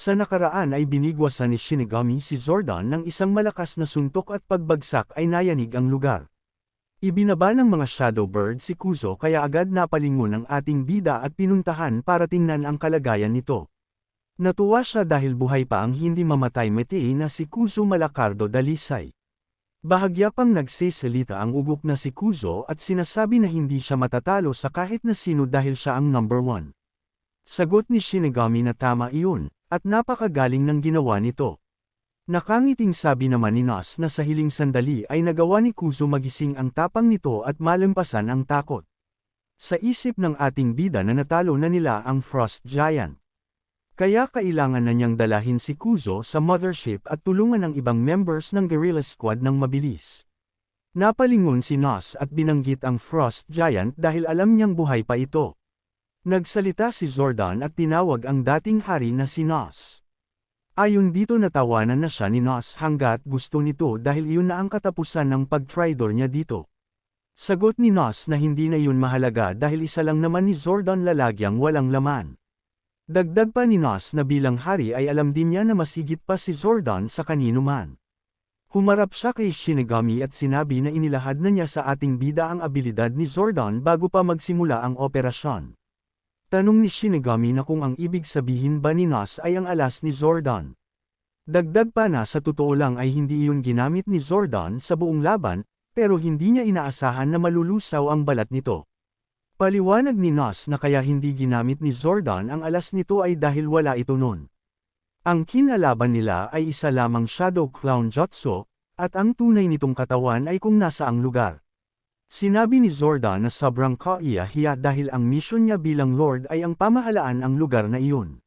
Sa nakaraan ay binigwasan ni Shinigami si Zordon ng isang malakas na suntok at pagbagsak ay nayanig ang lugar. Ibinaba ng mga Shadow Bird si Kuzo kaya agad napalingon ang ating bida at pinuntahan para tingnan ang kalagayan nito. Natuwa siya dahil buhay pa ang hindi mamatay meti na si Kuzo Malacardo Dalisay. Bahagya pang nagsisalita ang ugok na si Kuzo at sinasabi na hindi siya matatalo sa kahit na sino dahil siya ang number 1. Sagot ni Shinigami na tama iyon, at napakagaling ng ginawa nito. Nakangiting sabi naman ni Nas na sa hiling sandali ay nagawa ni Kuzo magising ang tapang nito at malampasan ang takot. Sa isip ng ating bida na natalo na nila ang Frost Giant. Kaya kailangan na niyang dalahin si Kuzo sa mothership at tulungan ang ibang members ng guerrilla squad ng mabilis. Napalingon si Nas at binanggit ang Frost Giant dahil alam niyang buhay pa ito. Nagsalita si Zordon at tinawag ang dating hari na si Nas. Ayon dito natawanan na siya ni Nas hanggat gusto nito dahil iyon na ang katapusan ng pag-tridor niya dito. Sagot ni Nas na hindi na iyon mahalaga dahil isa lang naman ni Zordon lalagyang walang laman. Dagdag pa ni Nas na bilang hari ay alam din niya na mas higit pa si Zordon sa kanino man. Humarap siya kay Shinigami at sinabi na inilahad na niya sa ating bida ang abilidad ni Zordon bago pa magsimula ang operasyon. Tanong ni Shinigami na kung ang ibig sabihin ba ni Nas ay ang alas ni Zordon. Dagdag pa na sa totoo lang ay hindi iyon ginamit ni Zordon sa buong laban, pero hindi niya inaasahan na malulusaw ang balat nito. Paliwanag ni Nas na kaya hindi ginamit ni Zordon ang alas nito ay dahil wala ito nun. Ang kinalaban nila ay isa lamang Shadow Clown Jutsu, at ang tunay nitong katawan ay kung nasaang lugar. Sinabi ni Zordon na sobrang kaiya-hiya dahil ang mission niya bilang Lord ay ang pamahalaan ang lugar na iyon.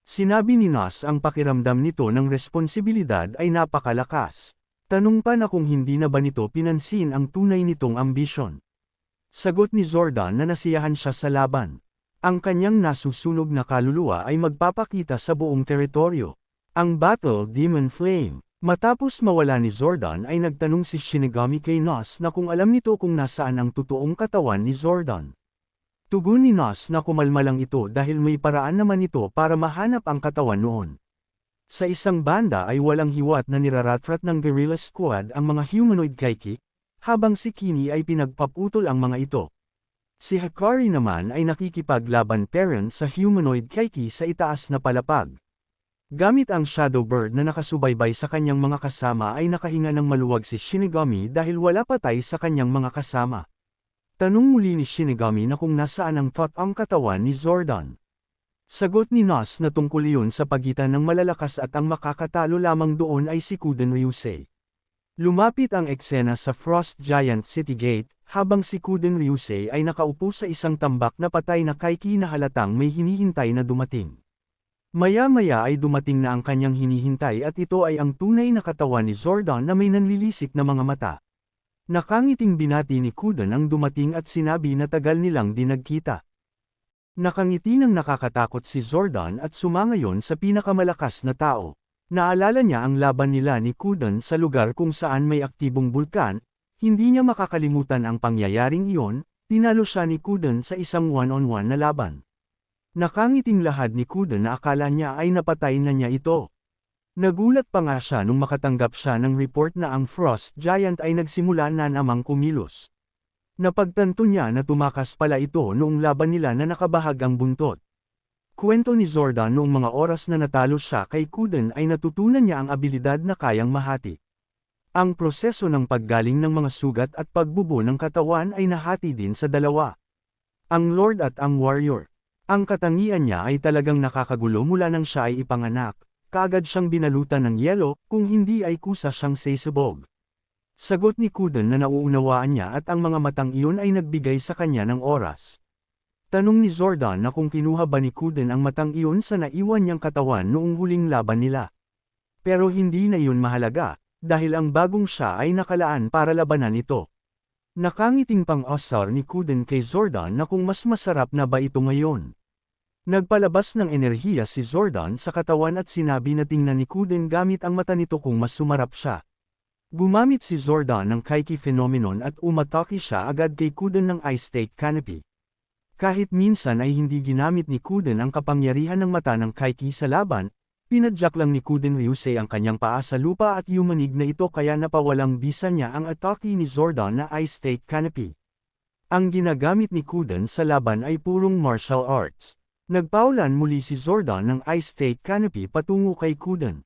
Sinabi ni Nas ang pakiramdam nito ng responsibilidad ay napakalakas. Tanong pa na kung hindi na ba nito pinansin ang tunay nitong ambisyon. Sagot ni Zordon na nasiyahan siya sa laban. Ang kanyang nasusunog na kaluluwa ay magpapakita sa buong teritoryo. Ang Battle Demon Flame. Matapos mawala ni Zordon ay nagtanong si Shinigami kay Nas na kung alam nito kung nasaan ang totoong katawan ni Zordon. Tugon ni Nas na kumalma lang ito dahil may paraan naman ito para mahanap ang katawan noon. Sa isang banda ay walang hiwat na niraratrat ng guerrilla squad ang mga humanoid kaiki, habang si Kini ay pinagpaputol ang mga ito. Si Hakari naman ay nakikipaglaban parent sa humanoid kaiki sa itaas na palapag. Gamit ang Shadow Bird na nakasubaybay sa kanyang mga kasama ay nakahinga ng maluwag si Shinigami dahil wala patay sa kanyang mga kasama. Tanong muli ni Shinigami na kung nasaan ang thought ang katawan ni Zordon. Sagot ni Nas na tungkol iyon sa pagitan ng malalakas at ang makakatalo lamang doon ay si Kuden Ryusei. Lumapit ang eksena sa Frost Giant City Gate, habang si Kuden Ryusei ay nakaupo sa isang tambak na patay na kaiki na halatang may hinihintay na dumating. Maya-maya ay dumating na ang kanyang hinihintay at ito ay ang tunay na katawan ni Zordon na may nanlilisik na mga mata. Nakangiting binati ni Kuden ang dumating at sinabi na tagal nilang di nagkita. Nakangiti ng nakakatakot si Zordon at sumangayon sa pinakamalakas na tao. Naalala niya ang laban nila ni Kuden sa lugar kung saan may aktibong bulkan, hindi niya makakalimutan ang pangyayaring iyon, tinalo siya ni Kuden sa isang one-on-one na laban. Nakangiting lahad ni Kuden na akala niya ay napatay na niya ito. Nagulat pa nga siya nung makatanggap siya ng report na ang Frost Giant ay nagsimula na namang kumilos. Napagtanto niya na tumakas pala ito noong laban nila na nakabahag ang buntot. Kwento ni Zordon noong mga oras na natalo siya kay Kuden ay natutunan niya ang abilidad na kayang mahati. Ang proseso ng paggaling ng mga sugat at pagbubo ng katawan ay nahati din sa dalawa. Ang Lord at ang Warrior. Ang katangian niya ay talagang nakakagulo mula nang siya ay ipanganak, kaagad siyang binalutan ng yelo, kung hindi ay kusa siyang sesabog. Sagot ni Kuden na nauunawaan niya at ang mga matang iyon ay nagbigay sa kanya ng oras. Tanong ni Zordon na kung kinuha ba ni Kuden ang matang iyon sa naiwan niyang katawan noong huling laban nila. Pero hindi na iyon mahalaga, dahil ang bagong siya ay nakalaan para labanan ito. Nakangiting pang-asar ni Kuden kay Zordon na kung mas masarap na ba ito ngayon. Nagpalabas ng enerhiya si Zordon sa katawan at sinabi na tingnan ni Kuden gamit ang mata nito kung mas sumarap siya. Gumamit si Zordon ng Kaiki Phenomenon at umatake siya agad kay Kuden ng Ice State Canopy. Kahit minsan ay hindi ginamit ni Kuden ang kapangyarihan ng mata ng Kaiki sa laban, Pinadyak lang ni Kuden Ryusei ang kanyang paa sa lupa at yumanig na ito kaya napawalang bisa niya ang atake ni Zordon na Ice State Canopy. Ang ginagamit ni Kuden sa laban ay purong martial arts. Nagpaulan muli si Zordon ng Ice State Canopy patungo kay Kuden.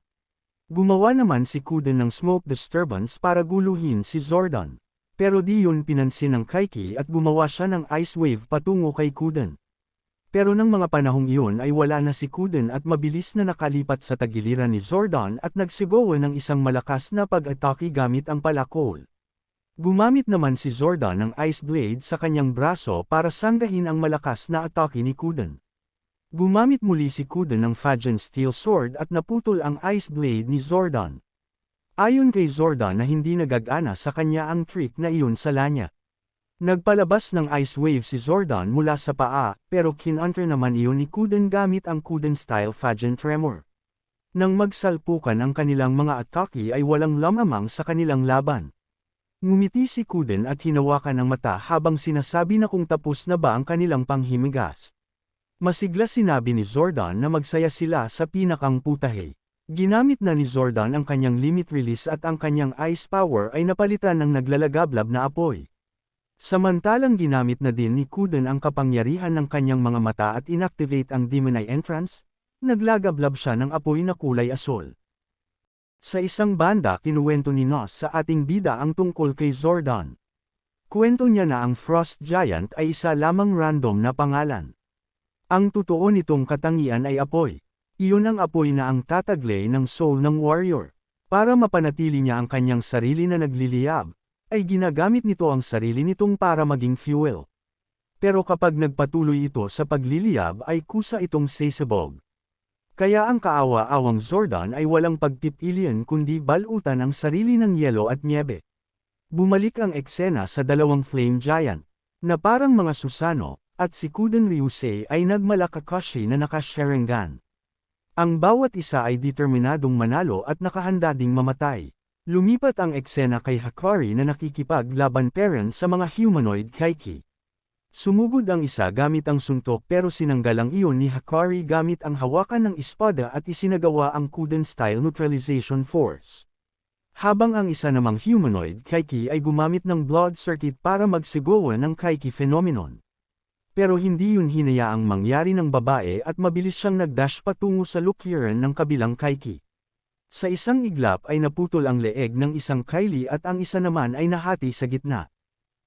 Gumawa naman si Kuden ng smoke disturbance para guluhin si Zordon. Pero di yun pinansin ng Kaiki at gumawa siya ng ice wave patungo kay Kuden. Pero nang mga panahong iyon ay wala na si Kuden at mabilis na nakalipat sa tagiliran ni Zordon at nagsigawan ng isang malakas na pag-atake gamit ang palakol. Gumamit naman si Zordon ng ice blade sa kanyang braso para sanggahin ang malakas na atake ni Kuden. Gumamit muli si Kuden ng Fajan Steel Sword at naputol ang ice blade ni Zordon. Ayon kay Zordon na hindi nagagana sa kanya ang trick na iyon sa lanya. Nagpalabas ng ice wave si Zordon mula sa paa, pero kinunter naman iyon ni Kuden gamit ang Kuden-style Fajan Tremor. Nang magsalpukan ang kanilang mga atake ay walang lamamang sa kanilang laban. Ngumiti si Kuden at hinawakan ang mata habang sinasabi na kung tapos na ba ang kanilang panghimigas. Masigla sinabi ni Zordon na magsaya sila sa pinakang putahe. Ginamit na ni Zordon ang kanyang limit release at ang kanyang ice power ay napalitan ng naglalagablab na apoy. Samantalang ginamit na din ni Kuden ang kapangyarihan ng kanyang mga mata at inactivate ang Demon Eye Entrance, naglagablab siya ng apoy na kulay asol. Sa isang banda kinuwento ni Nos sa ating bida ang tungkol kay Zordon. Kwento niya na ang Frost Giant ay isa lamang random na pangalan. Ang totoo nitong katangian ay apoy. Iyon ang apoy na ang tataglay ng soul ng warrior. Para mapanatili niya ang kanyang sarili na nagliliyab, ay ginagamit nito ang sarili nitong para maging fuel. Pero kapag nagpatuloy ito sa pagliliyab ay kusa itong sasabog. Kaya ang kaawa-awang Zordon ay walang pagpipilian kundi balutan ang sarili ng yelo at niebe. Bumalik ang eksena sa dalawang flame giant, na parang mga Susano, at si Kuden Ryusei ay nagmalakakashi na naka-Sharingan. Ang bawat isa ay determinadong manalo at nakahanda ding mamatay. Lumipat ang eksena kay Hakari na nakikipaglaban peren sa mga humanoid Kaiki. Sumugod ang isa gamit ang suntok pero sinanggal ang iyon ni Hakari gamit ang hawakan ng espada at isinagawa ang Kuden-style neutralization force. Habang ang isa namang humanoid Kaiki ay gumamit ng blood circuit para magsigawa ng Kaiki phenomenon. Pero hindi yun hinayaang mangyari ng babae at mabilis siyang nagdash patungo sa lukyiran ng kabilang Kaiki. Sa isang iglap ay naputol ang leeg ng isang Kylie at ang isa naman ay nahati sa gitna.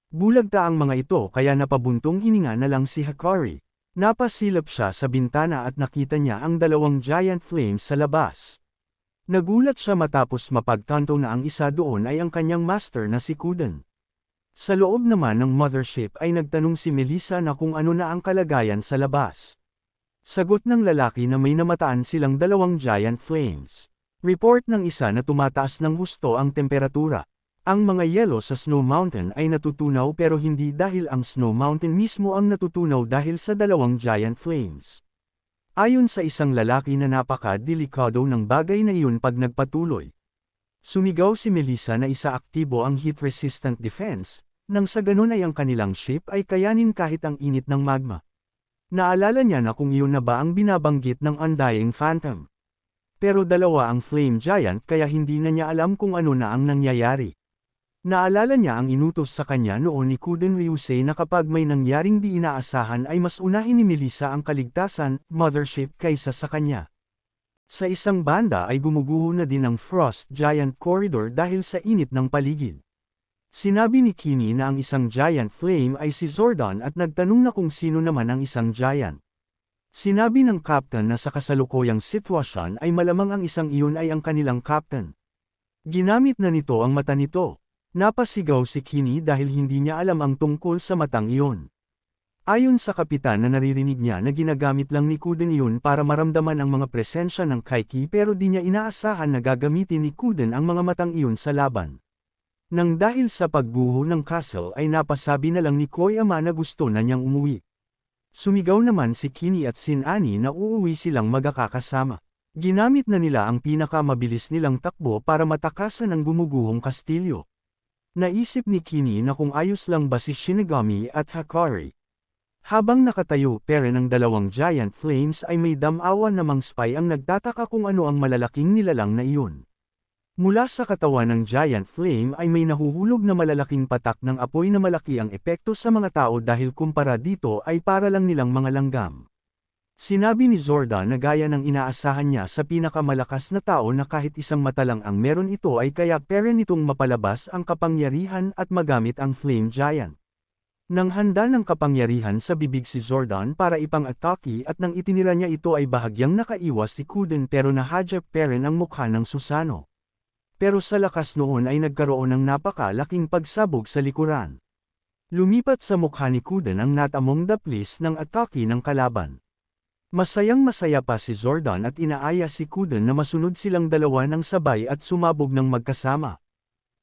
Bulagta ang mga ito kaya napabuntong hininga na lang si Hakari. Napasilap siya sa bintana at nakita niya ang dalawang giant flames sa labas. Nagulat siya matapos mapagtanto na ang isa doon ay ang kanyang master na si Kuden. Sa loob naman ng mothership ay nagtanong si Melissa na kung ano na ang kalagayan sa labas. Sagot ng lalaki na may namataan silang dalawang giant flames. Report ng isa na tumataas ng husto ang temperatura. Ang mga yelo sa Snow Mountain ay natutunaw pero hindi dahil ang Snow Mountain mismo ang natutunaw dahil sa dalawang giant flames. Ayon sa isang lalaki na napaka-delikado ng bagay na iyon pag nagpatuloy. Sumigaw si Melissa na isa aktibo ang heat-resistant defense, nang sa ganun ay ang kanilang ship ay kayanin kahit ang init ng magma. Naalala niya na kung iyon na ba ang binabanggit ng Undying Phantom. Pero dalawa ang flame giant kaya hindi na niya alam kung ano na ang nangyayari. Naalala niya ang inutos sa kanya noon ni Kuden Ryusei na kapag may nangyaring di inaasahan ay mas unahin ni Melissa ang kaligtasan, mothership kaysa sa kanya. Sa isang banda ay gumuguho na din ang Frost Giant Corridor dahil sa init ng paligid. Sinabi ni Kinney na ang isang giant flame ay si Zordon at nagtanong na kung sino naman ang isang giant. Sinabi ng captain na sa kasalukuyang sitwasyon ay malamang ang isang iyon ay ang kanilang captain. Ginamit na nito ang mata nito. Napasigaw si Kinney dahil hindi niya alam ang tungkol sa matang iyon. Ayon sa kapitan na naririnig niya na ginagamit lang ni Kuden iyon para maramdaman ang mga presensya ng Kaiki pero di niya inaasahan na gagamitin ni Kuden ang mga matang iyon sa laban. Nang dahil sa pagguho ng castle ay napasabi na lang ni Koyama na gusto na niyang umuwi. Sumigaw naman si Kinney at Sin-Ani na uuwi silang magkakasama. Ginamit na nila ang pinakamabilis nilang takbo para matakasan ang gumuguhong kastilyo. Naisip ni Kinney na kung ayos lang ba si Shinigami at Hakari. Habang nakatayo pere ng dalawang giant flames ay may damawa namang spy ang nagtataka kung ano ang malalaking nilalang na iyon. Mula sa katawan ng giant flame ay may nahuhulog na malalaking patak ng apoy na malaki ang epekto sa mga tao dahil kumpara dito ay para lang nilang mga langgam. Sinabi ni Zordon na gaya ng inaasahan niya sa pinakamalakas na tao na kahit isang mata lang ang meron ito ay kaya pere nitong mapalabas ang kapangyarihan at magamit ang flame giant. Nang handa ng kapangyarihan sa bibig si Zordon para ipang-atake at nang itinira niya ito ay bahagyang nakaiwas si Kuden pero nahadjak Perrin ang mukha ng Susano. Pero sa lakas noon ay nagkaroon ng napakalaking pagsabog sa likuran. Lumipat sa mukha ni Kuden ang natamong daplis ng atake ng kalaban. Masayang-masaya pa si Zordon at inaaya si Kuden na masunod silang dalawa ng sabay at sumabog ng magkasama.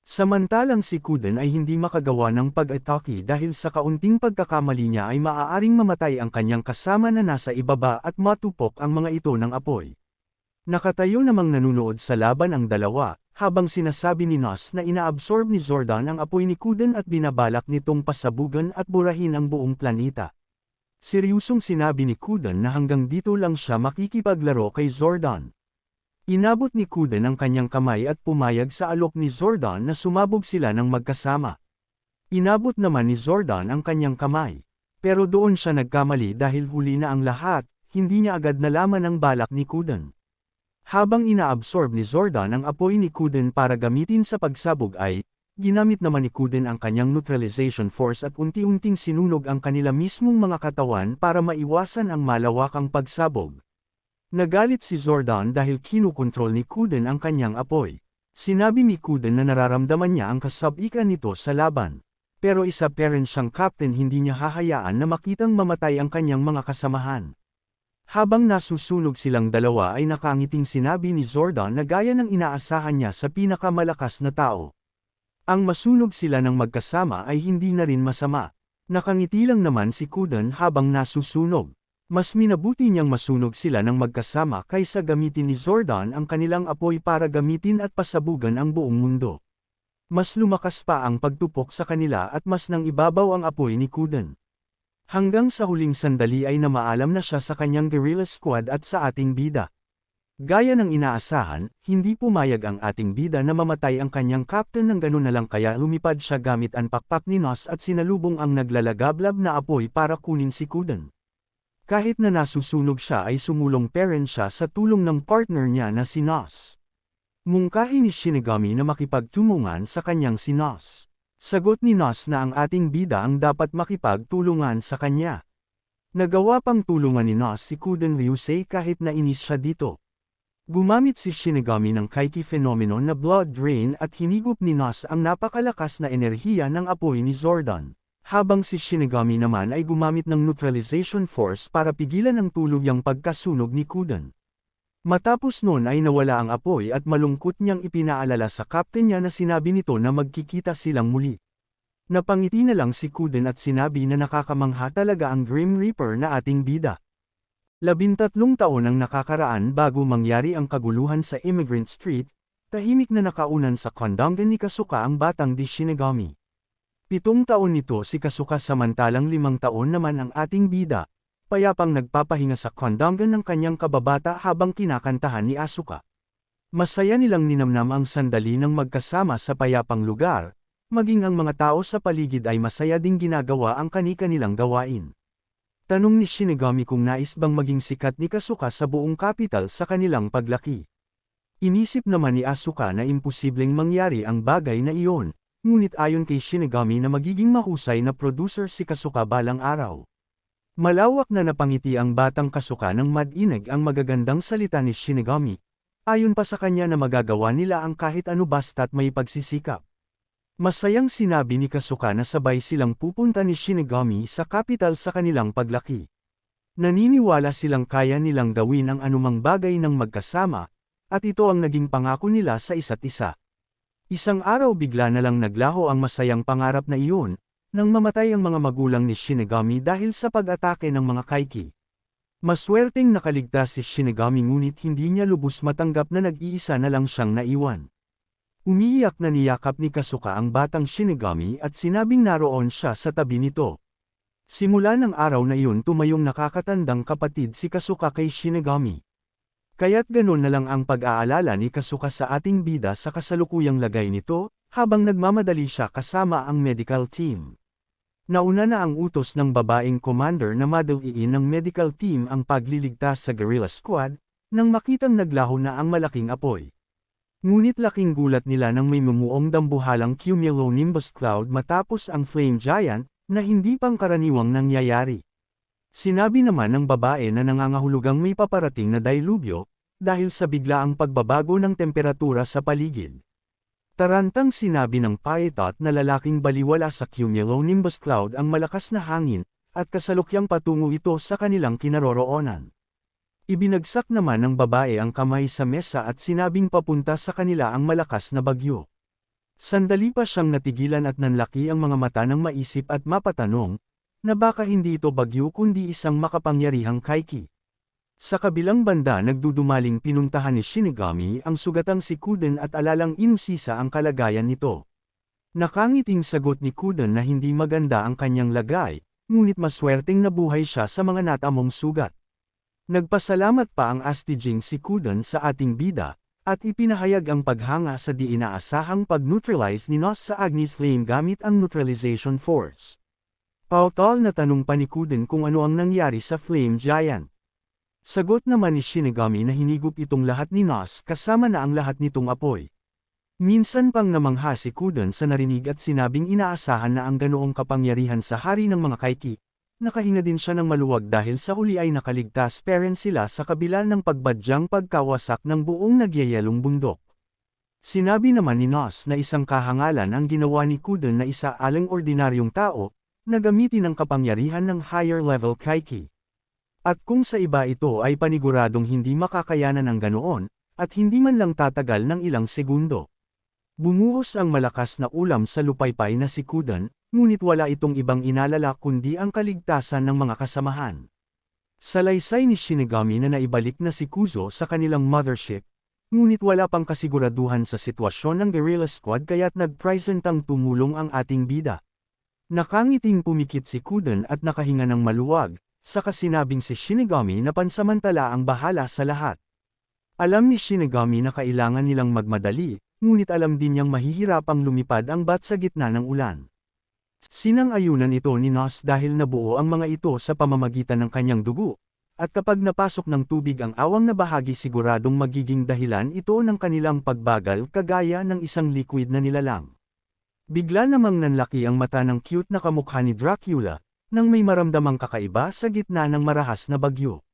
Samantalang si Kuden ay hindi makagawa ng pag-atake dahil sa kaunting pagkakamali niya ay maaaring mamatay ang kanyang kasama na nasa ibaba at matupok ang mga ito ng apoy. Nakatayo namang nanunood sa laban ang dalawa, habang sinasabi ni Nos na inaabsorb ni Zordon ang apoy ni Kuden at binabalak nitong pasabugan at burahin ang buong planeta. Seryosong sinabi ni Kuden na hanggang dito lang siya makikipaglaro kay Zordon. Inabot ni Kuden ang kanyang kamay at pumayag sa alok ni Zordon na sumabog sila ng magkasama. Inabot naman ni Zordon ang kanyang kamay. Pero doon siya nagkamali dahil huli na ang lahat, hindi niya agad nalaman ang balak ni Kuden. Habang inaabsorb ni Zordon ang apoy ni Kuden para gamitin sa pagsabog ay, ginamit naman ni Kuden ang kanyang neutralization force at unti-unting sinunog ang kanila mismong mga katawan para maiwasan ang malawakang pagsabog. Nagalit si Zordon dahil kinukontrol ni Kuden ang kanyang apoy. Sinabi ni Kuden na nararamdaman niya ang kasabikan nito sa laban. Pero isa pa rin siyang captain, hindi niya hahayaan na makitang mamatay ang kanyang mga kasamahan. Habang nasusunog silang dalawa ay nakangiting sinabi ni Zordon na gaya ng inaasahan niya sa pinakamalakas na tao. Ang masunog sila ng magkasama ay hindi na rin masama. Nakangiti lang naman si Kuden habang nasusunog. Mas minabuti niyang masunog sila ng magkasama kaysa gamitin ni Zordon ang kanilang apoy para gamitin at pasabugan ang buong mundo. Mas lumakas pa ang pagtupok sa kanila at mas nang ibabaw ang apoy ni Kuden. Hanggang sa huling sandali ay namaalam na siya sa kanyang guerrilla squad at sa ating bida. Gaya ng inaasahan, hindi pumayag ang ating bida na mamatay ang kanyang captain ng ganun na lang kaya lumipad siya gamit ang pakpak ni Nos at sinalubong ang naglalagablab na apoy para kunin si Kuden. Kahit na nasusunog siya ay sumulong pa rin siya sa tulong ng partner niya na si Nos. Mungkahi ni Shinigami na makipagtulungan sa kanyang si Nos. Sagot ni Nos na ang ating bida ang dapat makipagtulungan sa kanya. Nagawa pang tulungan ni Nos si Kuden Ryusei kahit na inis siya dito. Gumamit si Shinigami ng Kaiki phenomenon na blood drain at hinigop ni Nos ang napakalakas na enerhiya ng apoy ni Zordon. Habang si Shinigami naman ay gumamit ng neutralization force para pigilan ang tulugyang pagkasunog ni Kuden. Matapos noon ay nawala ang apoy at malungkot niyang ipinaalala sa captain niya na sinabi nito na magkikita silang muli. Napangiti na lang si Kuden at sinabi na nakakamangha talaga ang Grim Reaper na ating bida. 13 taon ang nakakaraan bago mangyari ang kaguluhan sa Immigrant Street, tahimik na nakaunan sa kondangan ni Kasuka ang batang di Shinigami. 7 taon nito si Kasuka samantalang 5 taon naman ang ating bida, payapang nagpapahinga sa kondangan ng kanyang kababata habang kinakantahan ni Asuka. Masaya nilang ninamnam ang sandali ng magkasama sa payapang lugar, maging ang mga tao sa paligid ay masaya ding ginagawa ang kani-kanilang gawain. Tanong ni Shinigami kung nais bang maging sikat ni Kasuka sa buong kapital sa kanilang paglaki. Inisip naman ni Asuka na imposibleng mangyari ang bagay na iyon. Ngunit ayon kay Shinigami na magiging mahusay na producer si Kasuka balang araw. Malawak na napangiti ang batang Kasuka nang madinig ang magagandang salita ni Shinigami. Ayon pa sa kanya na magagawa nila ang kahit ano basta't may pagsisikap. Masayang sinabi ni Kasuka na sabay silang pupunta ni Shinigami sa kapital sa kanilang paglaki. Naniniwala silang kaya nilang gawin ang anumang bagay ng magkasama, at ito ang naging pangako nila sa isa't isa. Isang araw bigla na lang naglaho ang masayang pangarap na iyon, nang mamatay ang mga magulang ni Shinigami dahil sa pag-atake ng mga Kaiki. Maswerteng nakaligtas si Shinigami ngunit hindi niya lubos matanggap na nag-iisa na lang siyang naiwan. Umiiyak na niyakap ni Kasuka ang batang Shinigami at sinabing naroon siya sa tabi nito. Simula ng araw na iyon tumayong nakakatandang kapatid si Kasuka kay Shinigami. Kaya't ganun na lang ang pag-aalala ni Kasuka sa ating bida sa kasalukuyang lagay nito, habang nagmamadali siya kasama ang medical team. Nauna na ang utos ng babaeng commander na madaliin ng medical team ang pagliligtas sa guerrilla squad, nang makitang naglaho na ang malaking apoy. Ngunit laking gulat nila nang may mumuong dambuhalang cumulonimbus cloud matapos ang flame giant, na hindi pangkaraniwang nangyayari. Sinabi naman ng babae na nangangahulugang may paparating na dilubyo, dahil sa biglaang pagbabago ng temperatura sa paligid. Tarantang sinabi ng pilot na lalaking baliwala sa cumulonimbus cloud ang malakas na hangin, at kasalukyang patungo ito sa kanilang kinaroroonan. Ibinagsak naman ng babae ang kamay sa mesa at sinabing papunta sa kanila ang malakas na bagyo. Sandali pa siyang natigilan at nanlaki ang mga mata ng maisip at mapatanong, na baka hindi ito bagyo kundi isang makapangyarihang kaiki. Sa kabilang banda nagdudumaling pinuntahan ni Shinigami ang sugatang si Kuden at alalang inusisa ang kalagayan nito. Nakangiting sagot ni Kuden na hindi maganda ang kanyang lagay, ngunit maswerteng nabuhay siya sa mga natamong sugat. Nagpasalamat pa ang astiging si Kuden sa ating bida, at ipinahayag ang paghanga sa di inaasahang pag-neutralize ni Nos sa Agni's Flame gamit ang neutralization force. Pautol na tanong pa ni Kuden kung ano ang nangyari sa Flame Giant. Sagot naman ni Shinigami na hinigup itong lahat ni Nos kasama na ang lahat nitong apoy. Minsan pang namangha si Kuden sa narinig at sinabing inaasahan na ang ganoong kapangyarihan sa hari ng mga kaiki. Nakahinga din siya ng maluwag dahil sa huli ay nakaligtas pa rin sila sa kabila ng pagbadyang pagkawasak ng buong nagyayelong bundok. Sinabi naman ni Nos na isang kahangalan ang ginawa ni Kuden na isa alang ordinaryong tao, na gamitin ang kapangyarihan ng higher level kaiki. At kung sa iba ito ay paniguradong hindi makakayanan ng ganoon, at hindi man lang tatagal ng ilang segundo. Bumuhos ang malakas na ulam sa lupaypay na si Kuden, ngunit wala itong ibang inalala kundi ang kaligtasan ng mga kasamahan. Salaysay ni Shinigami na naibalik na si Kuzo sa kanilang mothership, ngunit wala pang kasiguraduhan sa sitwasyon ng guerrilla squad kaya't nagpresentang tumulong ang ating bida. Nakangiting pumikit si Kuden at nakahinga ng maluwag, saka sinabing si Shinigami na pansamantala ang bahala sa lahat. Alam ni Shinigami na kailangan nilang magmadali, ngunit alam din niyang mahihirapang lumipad ang bat sa gitna ng ulan. Sinang-ayunan ito ni Nos dahil nabuo ang mga ito sa pamamagitan ng kanyang dugo, at kapag napasok ng tubig ang awang na bahagi siguradong magiging dahilan ito ng kanilang pagbagal kagaya ng isang liquid na nilalang. Bigla namang nanlaki ang mata ng cute na kamukha ni Dracula, nang may maramdamang kakaiba sa gitna ng marahas na bagyo.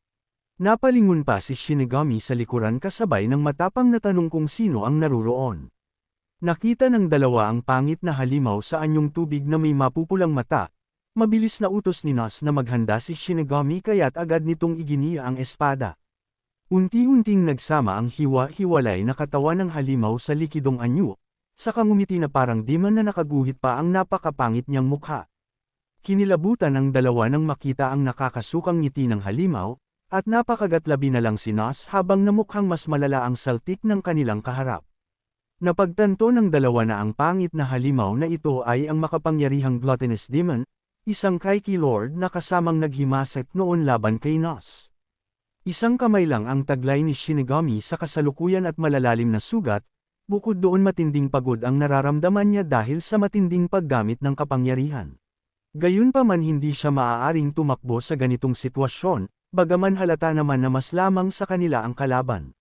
Napalingon pa si Shinigami sa likuran kasabay ng matapang na tanong kung sino ang naruroon. Nakita ng dalawa ang pangit na halimaw sa anyong tubig na may mapupulang mata. Mabilis na utos ni Nos na maghanda si Shinigami kaya't agad nitong iginiya ang espada. Unti-unting nagsama ang hiwa-hiwalay na katawan ng halimaw sa likidong anyo, saka ngumiti na parang demon na nakaguhit pa ang napakapangit niyang mukha. Kinilabutan ang dalawa nang makita ang nakakasukang ngiti ng halimaw, at napakagatlabi na lang si Nos habang namukhang mas malala ang saltik ng kanilang kaharap. Napagtanto ng dalawa na ang pangit na halimaw na ito ay ang makapangyarihang gluttonous demon, isang kaiki lord na kasamang naghimasek noon laban kay Nos. Isang kamay lang ang taglay ni Shinigami sa kasalukuyan at malalalim na sugat, bukod doon matinding pagod ang nararamdaman niya dahil sa matinding paggamit ng kapangyarihan. Gayunpaman hindi siya maaaring tumakbo sa ganitong sitwasyon, bagaman halata naman na mas lamang sa kanila ang kalaban.